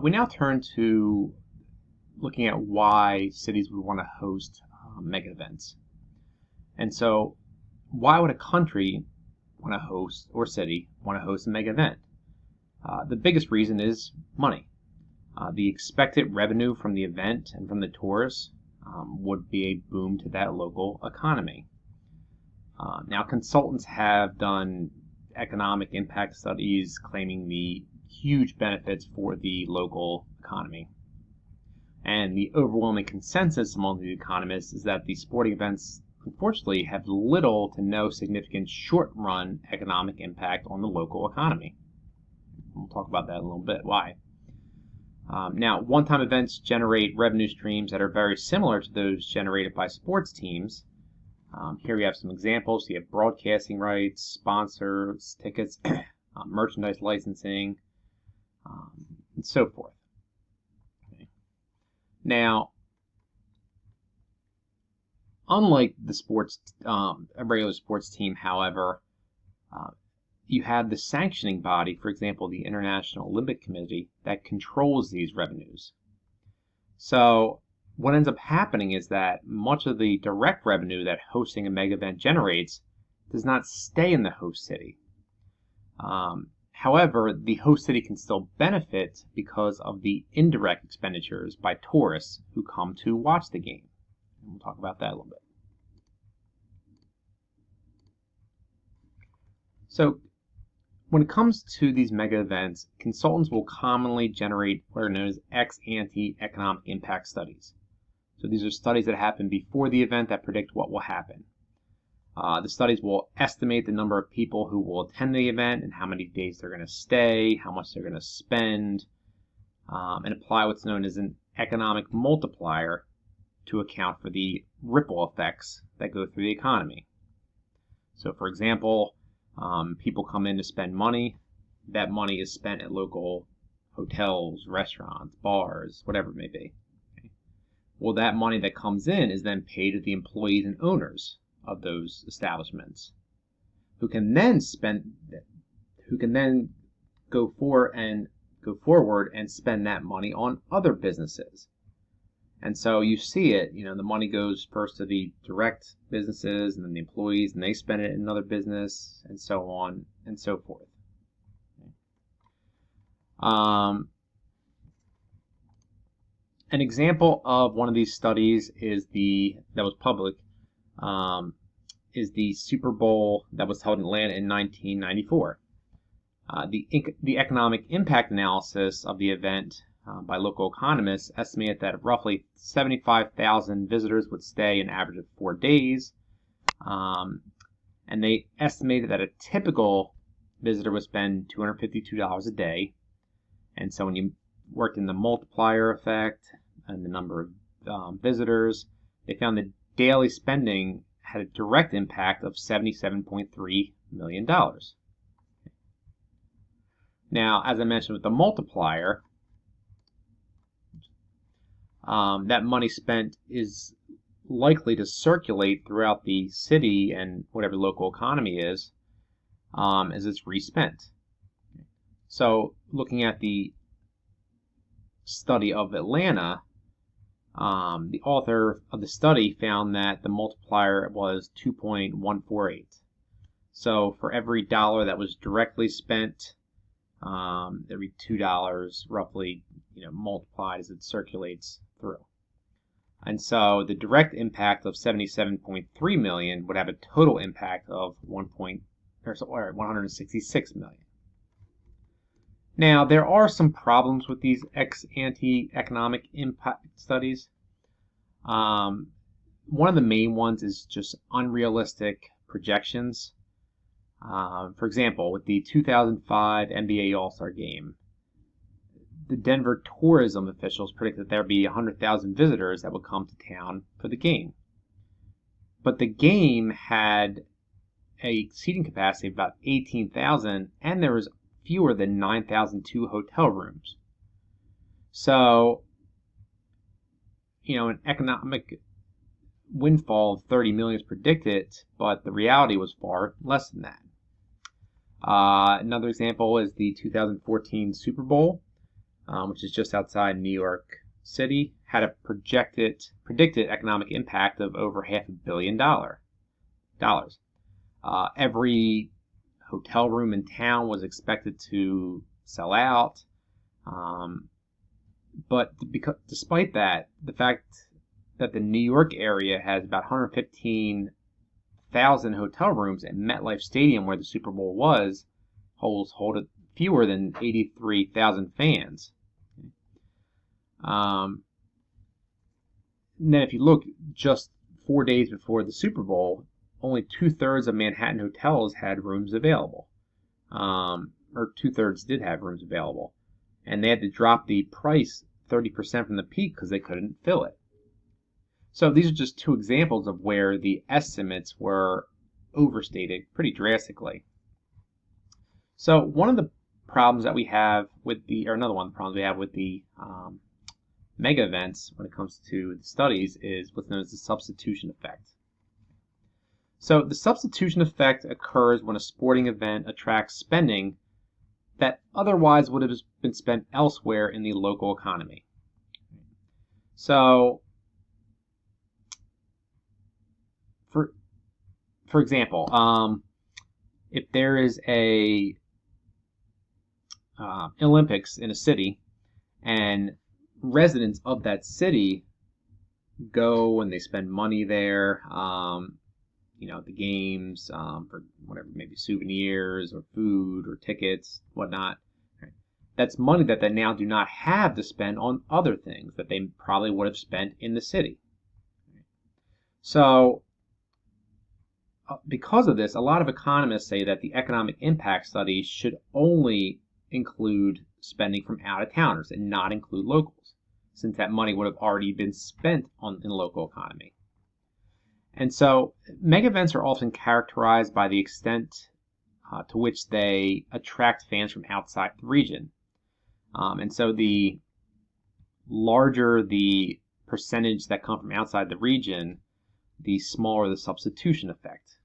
We now turn to looking at why cities would want to host mega events. And so, why would a country want to host, or city, want to host a mega event? The biggest reason is money. The expected revenue from the event and from the tourists would be a boom to that local economy. Now, consultants have done economic impact studies claiming the huge benefits for the local economy. And the overwhelming consensus among the economists is that the sporting events, unfortunately, have little to no significant short-run economic impact on the local economy. We'll talk about that in a little bit, why. Now, one-time events generate revenue streams that are very similar to those generated by sports teams. Here we have some examples. You have broadcasting rights, sponsors, tickets, merchandise licensing, and so forth. Okay. Now, unlike the a regular sports team, however, you have the sanctioning body, for example, the International Olympic Committee, that controls these revenues. So what ends up happening is that much of the direct revenue that hosting a mega event generates does not stay in the host city. However, the host city can still benefit because of the indirect expenditures by tourists who come to watch the game. And we'll talk about that a little bit. So, when it comes to these mega events, consultants will commonly generate what are known as ex-ante economic impact studies. So these are studies that happen before the event that predict what will happen. The studies will estimate the number of people who will attend the event and how many days they're going to stay, how much they're going to spend, and apply what's known as an economic multiplier to account for the ripple effects that go through the economy. So for example, people come in to spend money. That money is spent at local hotels, restaurants, bars, whatever it may be. Okay. Well, that money that comes in is then paid to the employees and owners of those establishments, who can then go forward and spend that money on other businesses. And so you see it, the money goes first to the direct businesses and then the employees, and they spend it in another business, and so on and so forth. An example of one of these studies is that was public, is the Super Bowl that was held in Atlanta in 1994. The economic impact analysis of the event by local economists estimated that roughly 75,000 visitors would stay an average of 4 days. And they estimated that a typical visitor would spend $252 a day. And so when you worked in the multiplier effect and the number of visitors, they found that daily spending had a direct impact of $77.3 million. Now, as I mentioned with the multiplier, that money spent is likely to circulate throughout the city and whatever local economy is as it's respent. So looking at the study of Atlanta, the author of the study found that the multiplier was 2.148. So for every dollar that was directly spent, every $2 roughly multiplied as it circulates through. And so the direct impact of 77.3 million would have a total impact of 166 million. Now, there are some problems with these ex-ante economic impact studies. One of the main ones is just unrealistic projections. For example, with the 2005 NBA All-Star Game, the Denver tourism officials predicted that there would be 100,000 visitors that would come to town for the game. But the game had a seating capacity of about 18,000, and there was fewer than 9,002 hotel rooms. So, an economic windfall of 30 million is predicted, but the reality was far less than that. Another example is the 2014 Super Bowl. which is just outside New York City, had a predicted economic impact of over $500 million. Every hotel room in town was expected to sell out. But despite that, the fact that the New York area has about 115,000 hotel rooms, and MetLife Stadium, where the Super Bowl was, holds fewer than 83,000 fans. And then if you look just 4 days before the Super Bowl, only 2/3 of Manhattan hotels had rooms available, or 2/3 did have rooms available, and they had to drop the price 30% from the peak because they couldn't fill it. So these are just two examples of where the estimates were overstated pretty drastically. So one of the problems that we have with another one of the problems we have with the mega events when it comes to the studies is what's known as the substitution effect. So the substitution effect occurs when a sporting event attracts spending that otherwise would have been spent elsewhere in the local economy. So, for example, if there is a Olympics in a city, and residents of that city go and they spend money there, the games, for whatever, maybe souvenirs or food or tickets, whatnot. Right? That's money that they now do not have to spend on other things that they probably would have spent in the city. So, because of this, a lot of economists say that the economic impact studies should only include spending from out-of-towners and not include locals, since that money would have already been spent in the local economy. And so mega events are often characterized by the extent to which they attract fans from outside the region. And so the larger the percentage that come from outside the region, the smaller the substitution effect.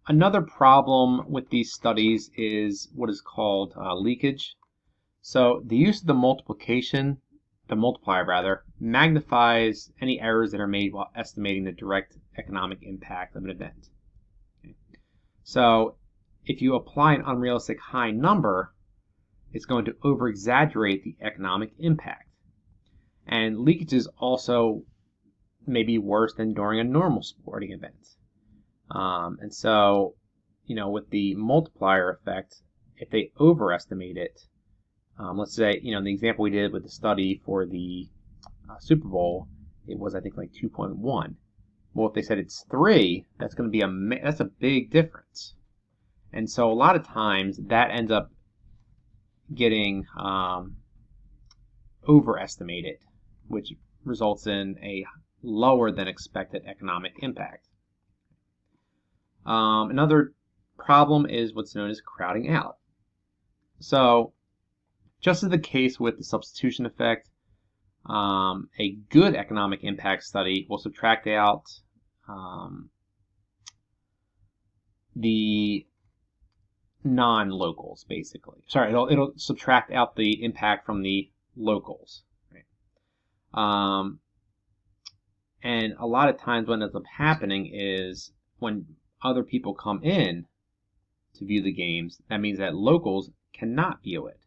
Another problem with these studies is what is called leakage. So the use of the multiplier magnifies any errors that are made while estimating the direct economic impact of an event. Okay. So if you apply an unrealistic high number, it's going to over-exaggerate the economic impact. And leakages also may be worse than during a normal sporting event. And so, with the multiplier effect, if they overestimate it, let's say, in the example we did with the study for the Super Bowl, it was, I think, like 2.1. Well, if they said it's 3, that's going to be that's a big difference. And so a lot of times that ends up getting overestimated, which results in a lower than expected economic impact. Another problem is what's known as crowding out. So, just as the case with the substitution effect, a good economic impact study will subtract out the non-locals, basically. Sorry, it'll subtract out the impact from the locals. Right? And a lot of times what ends up happening is when other people come in to view the games, that means that locals cannot view it.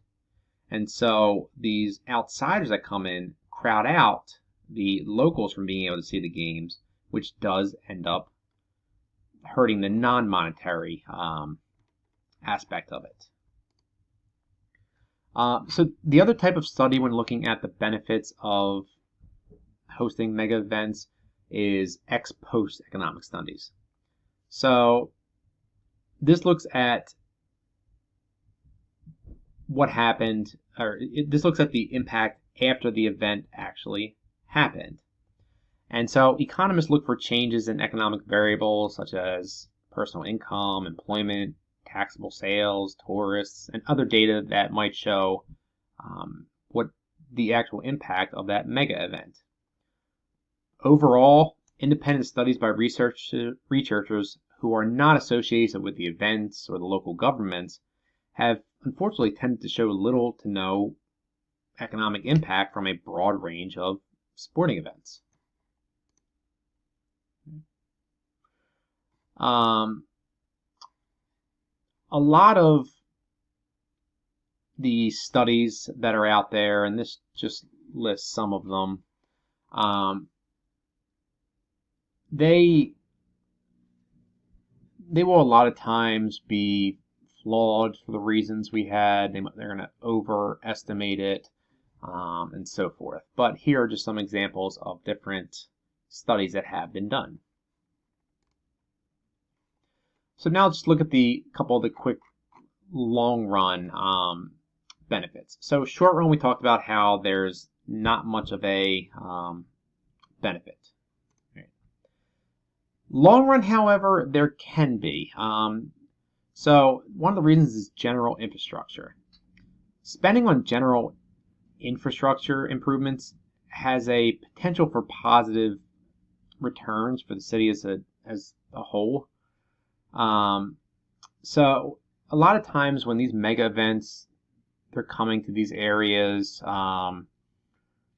And so these outsiders that come in crowd out the locals from being able to see the games, which does end up hurting the non-monetary aspect of it. So the other type of study when looking at the benefits of hosting mega events is ex post economic studies. So this looks at what happened, this looks at the impact after the event actually happened. And so economists look for changes in economic variables such as personal income, employment, taxable sales, tourists, and other data that might show what the actual impact of that mega event. Overall, independent studies by researchers who are not associated with the events or the local governments have unfortunately tended to show little to no economic impact from a broad range of sporting events. A lot of the studies that are out there, and this just lists some of them, they will a lot of times be flawed for the reasons we had. They're going to overestimate it, and so forth. But here are just some examples of different studies that have been done. So now let's look at the couple of the quick long run benefits. So short run, we talked about how there's not much of a benefit. Right. Long run, however, there can be. So one of the reasons is general infrastructure. Spending on general infrastructure improvements has a potential for positive returns for the city as a whole. So a lot of times when these mega events, they're coming to these areas,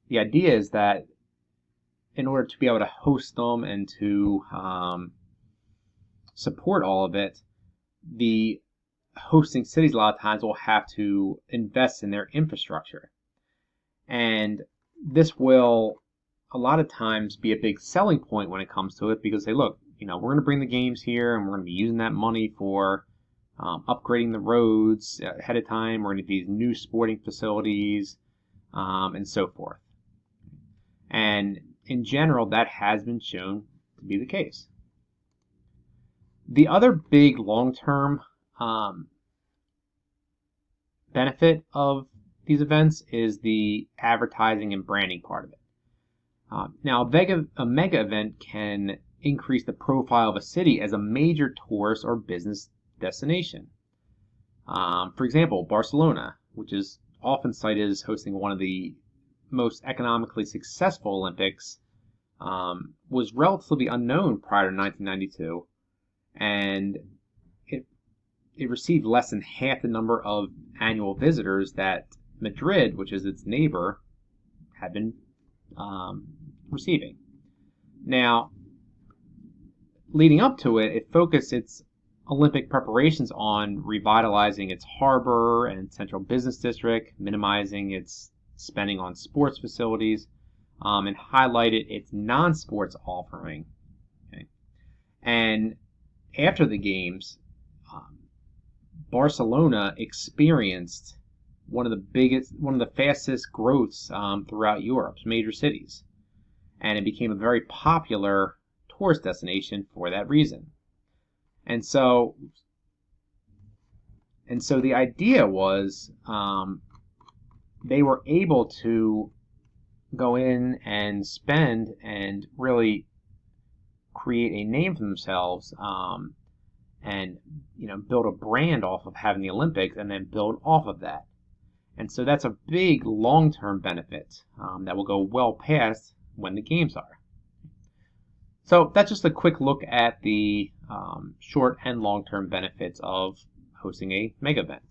the idea is that in order to be able to host them and to support all of it, the hosting cities a lot of times will have to invest in their infrastructure. And this will a lot of times be a big selling point when it comes to it, because they look, we're going to bring the games here and we're going to be using that money for upgrading the roads ahead of time. We're going to these new sporting facilities and so forth. And in general, that has been shown to be the case. The other big long-term benefit of these events is the advertising and branding part of it. Now, a mega event can increase the profile of a city as a major tourist or business destination. For example, Barcelona, which is often cited as hosting one of the most economically successful Olympics, was relatively unknown prior to 1992, and it received less than half the number of annual visitors that Madrid, which is its neighbor, had been receiving. Now, leading up to it, it focused its Olympic preparations on revitalizing its harbor and central business district, minimizing its spending on sports facilities, and highlighted its non-sports offering. Okay? And after the games, Barcelona experienced one of the fastest growths throughout Europe's major cities, and it became a very popular tourist destination for that reason. And so the idea was they were able to go in and spend and really create a name for themselves, and build a brand off of having the Olympics, and then build off of that. And so that's a big long-term benefit that will go well past when the games are. So that's just a quick look at the short and long-term benefits of hosting a mega event.